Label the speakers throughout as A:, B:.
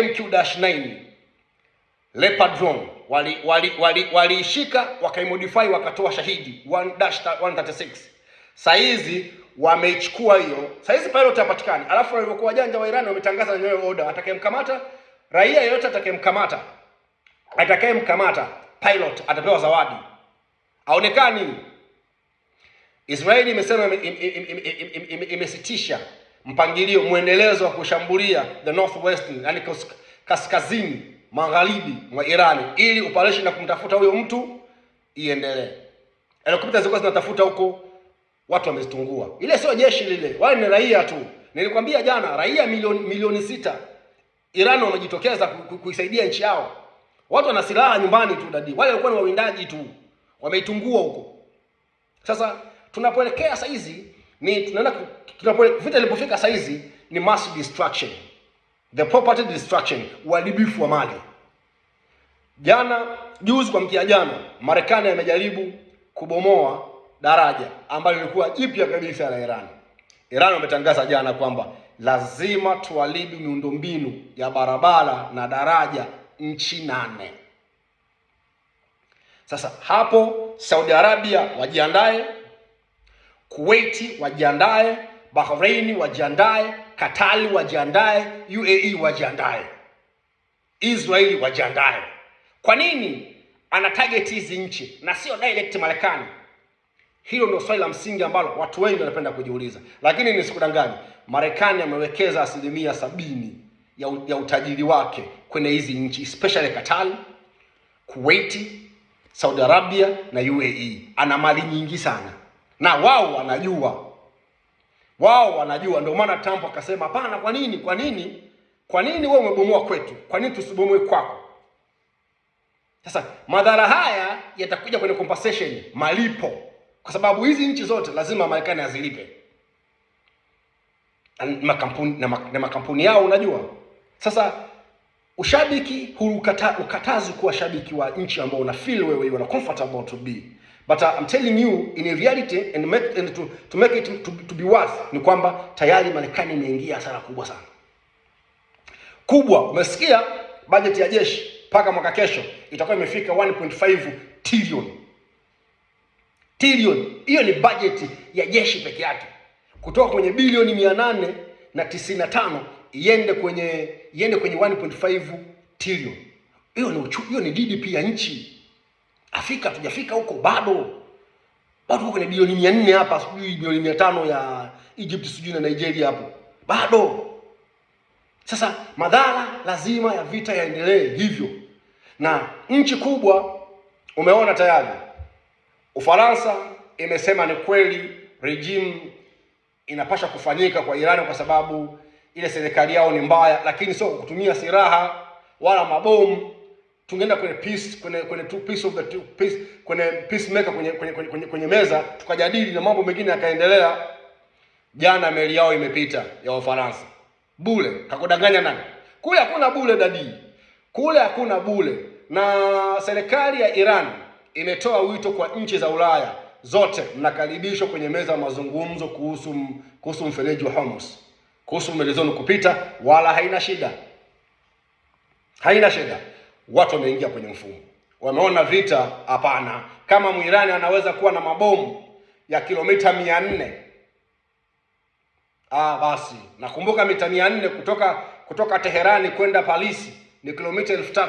A: MQ-9 Leopard drone waliishika wakaimodify wakatoa Shahidi 1-136. Saizi wameichukua hiyo. Saizi pilot hapatikani. Alafu walivyokuwa janja wa Iran wametangaza wenyewe order, atakayemkamata raia yeyote atakayemkamata pilot atapewa zawadi. Haonekani. Israeli imesema imesitisha mpangilio muendelezo wa kushambulia the northwestern, yani kaskazini magharibi mwa Iran, ili operation na kumtafuta huyo mtu iendelee. Helikopta zilikuwa zinatafuta huko, watu wamezitungua. Ile sio jeshi lile, wale ni raia tu. Nilikwambia jana, raia milioni 6 Iran wamejitokeza kuisaidia nchi yao. Watu wana silaha nyumbani tu dadi. Wale walikuwa ni wawindaji tu, wameitungua huko. Sasa tunapoelekea saizi vita ilipofika saizi ni mass destruction, the property destruction, uharibifu wa mali. Juzi kwa mkia jana, Marekani amejaribu kubomoa daraja ambalo lilikuwa jipya kabisa la Iran. Iran wametangaza jana kwamba lazima tuharibu miundombinu ya barabara na daraja nchi 8. Sasa hapo Saudi Arabia wajiandae, Kuwait wajiandae, Bahrain wajiandae, Qatar wajiandae, UAE wajiandae, Israeli wajiandae. Kwa nini ana target hizi nchi na sio direct Marekani? Hilo ndio swali la msingi ambalo watu wengi wanapenda kujiuliza. Lakini nisikudanganye, Marekani amewekeza 70% ya utajiri wake kwenye hizi nchi, especially Qatar, Kuwait, Saudi Arabia na UAE. Ana mali nyingi sana. Na wao wanajua. Ndio maana Trump akasema hapana, kwa nini wewe umebomoa kwetu? Kwa nini tusibomoe kwako? Sasa madhara haya yatakuja kwenye compensation, malipo, kwa sababu hizi nchi zote lazima Marekani azilipe na makampuni yao, unajua. Sasa ushabiki ukatazi kuwa shabiki wa nchi ambao una feel wewe you are comfortable to be. But I'm telling you in a reality to make it to be worse ni kwamba tayari Marekani imeingia hasara kubwa sana. Umesikia budget ya jeshi mpaka mwaka kesho itakuwa imefika 1.5 trillion. Hiyo ni budget ya jeshi peke yake. Kutoka kwenye bilioni 895 iende kwenye 1.5 trillion. Hiyo ni GDP ya nchi. Afrika tujafika huko bado tuko kwenye bilioni 400 hapa, sijui bilioni 500 ya Egypt, sijui na Nigeria hapo. Bado. Sasa madhara lazima ya vita yaendelee hivyo. Na nchi kubwa umeona tayari Ufaransa imesema ni kweli regime inapasha kufanyika kwa Iran kwa sababu ile serikali yao ni mbaya, lakini sio kutumia silaha wala mabomu. Tungeenda kwenye peacemaker kwenye meza tukajadili na mambo mengine yakaendelea. Jana meli yao imepita ya Ufaransa. Bule, kakudanganya nani? Kule hakuna bule dadi. Kule hakuna bule. Na serikali ya Iran imetoa wito kwa nchi za Ulaya zote, mnakaribishwa kwenye meza ya mazungumzo kuhusu mfereji wa Hormuz. Kuhusu melizoni kupita, wala haina shida. Watu wameingia kwenye mfumo. Wameona vita, hapana. Kama Muirani anaweza kuwa na mabomu ya kilomita 400. Basi. Nakumbuka mita 400 kutoka Teherani kwenda Paris ni kilomita 3000.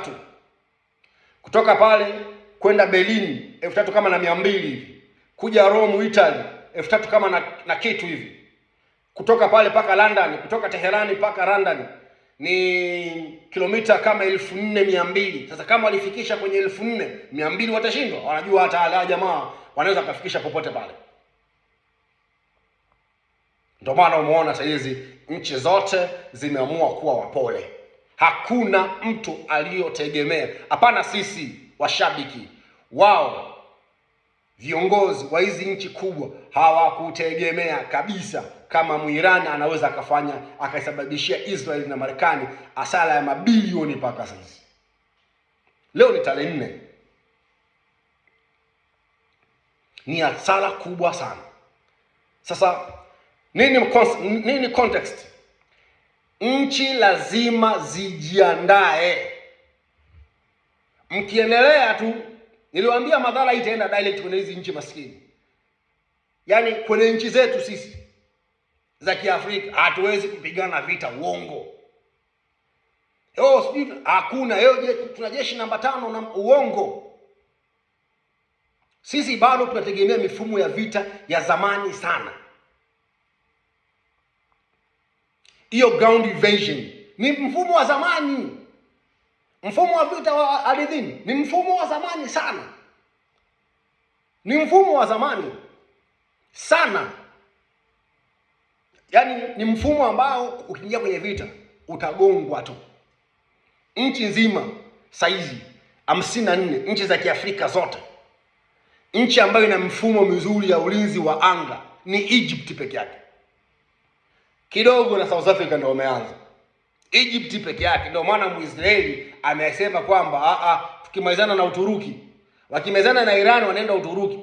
A: Kutoka pale kwenda Berlin 3000 kama na 200 hivi. Kuja Rome Italy 3000 kama na kitu hivi. Kutoka pale paka London, kutoka Teherani paka London ni kilomita kama 4200. Sasa kama walifikisha kwenye 4200 watashindwa? Wanajua hata wale jamaa wanaweza kufikisha popote pale. Ndio maana umeona sasa hizi nchi zote zimeamua kuwa wapole. Hakuna mtu aliyotegemea. Hapana, sisi washabiki wao viongozi wa hizi nchi kubwa hawakutegemea kabisa kama Muirani anaweza akaisababishia Israeli na Marekani hasara ya mabilioni mpaka sasa. Leo ni tarehe 4. Ni hasara kubwa sana. Sasa nini context? Nchi lazima zijiandae. Mkiendelea tu, niliwaambia madhara itaenda direct kwenye hizi nchi maskini. Yaani kwenye nchi zetu sisi za Kiafrika hatuwezi kupigana vita uongo. Sijui hakuna tuna jeshi namba 5 na uongo. Sisi bado tunategemea mifumo ya vita ya zamani sana. Hiyo ground invasion ni mfumo wa zamani. Mfumo wa vita wa ardhini ni mfumo wa zamani sana. Ni mfumo wa zamani sana. Yaani ni mfumo ambao ukiingia kwenye vita utagongwa tu. Nchi nzima saizi 54 nchi za Kiafrika zote, nchi ambayo ina mfumo mzuri ya ulinzi wa anga ni Egypt peke yake. Kidogo na South Africa ndio wameanza. Egypt peke yake. Ndio maana Muisraeli amesema kwamba tukimalizana na Uturuki, wakimalizana na Iran wanaenda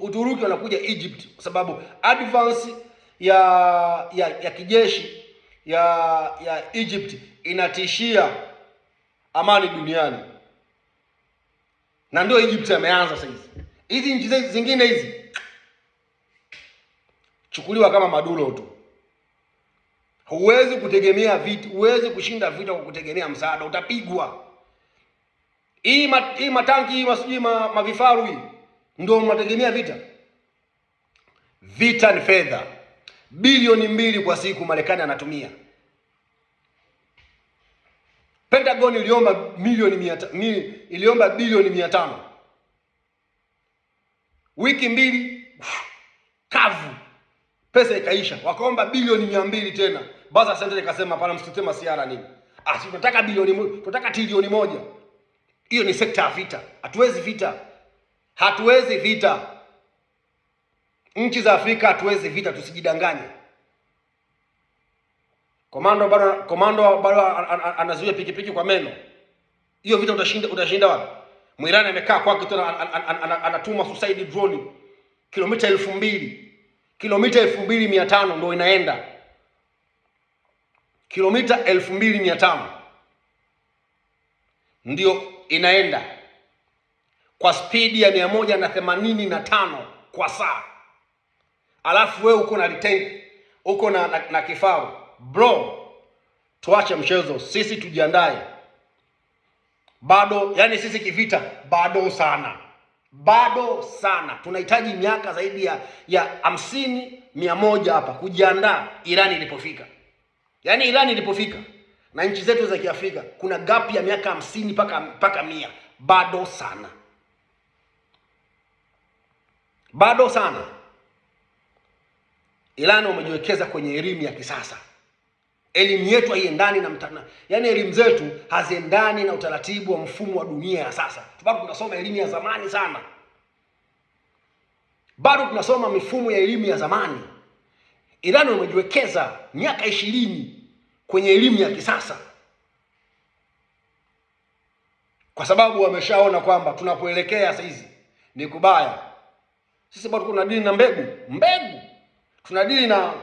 A: Uturuki wanakuja Egypt, kwa sababu advance ya kijeshi ya Egypt inatishia amani duniani. Na ndio Egypt ameanza sasa hizi. Hizi nchi zingine hizi chukuliwa kama madulo tu. Huwezi kutegemea vita, huwezi kushinda vita kwa kutegemea msaada, utapigwa. Hii matanki hii masijui mavifaru hii ndio mnategemea vita. Vita ni fedha. Bilioni 2 kwa siku Marekani anatumia. Pentagon iliomba bilioni 500. Wiki 2 kavu. Pesa ikaisha. Wakaomba bilioni 200 tena. Basa Center ikasema hapana, msitema siara nini. Si tunataka tunataka trilioni 1. Hiyo ni sekta ya vita. Hatuwezi vita. Nchi za Afrika hatuwezi vita, tusijidanganye. Komando bado anazuia pikipiki kwa meno. Hiyo vita utashinda wapi? Mwirani amekaa kwake tu anatuma suicide drone kilomita 2000. Kilomita 2500 ndio inaenda. Kilomita 2500 ndio inaenda kwa spidi ya 185 kwa saa. Alafu wewe uko na retain, uko na kifaru. Bro, tuache mchezo, sisi tujiandae. Bado, yani sisi kivita bado sana. Tunahitaji miaka zaidi ya 50, 100 hapa kujiandaa Irani ilipofika. Yaani Irani ilipofika na nchi zetu za Kiafrika kuna gap ya miaka 50 mpaka 100. Bado sana. Irani wamejiwekeza kwenye elimu ya kisasa. Elimu yetu haiendani yaani elimu zetu haziendani na utaratibu wa mfumo wa dunia ya sasa. Bado tunasoma elimu ya zamani sana. Bado tunasoma mifumo ya elimu ya zamani. Irani wamejiwekeza miaka 20 kwenye elimu ya kisasa, kwa sababu wameshaona kwamba tunapoelekea sasa hizi ni kubaya. Sisi bado tunadili na mbegu. Tunadili na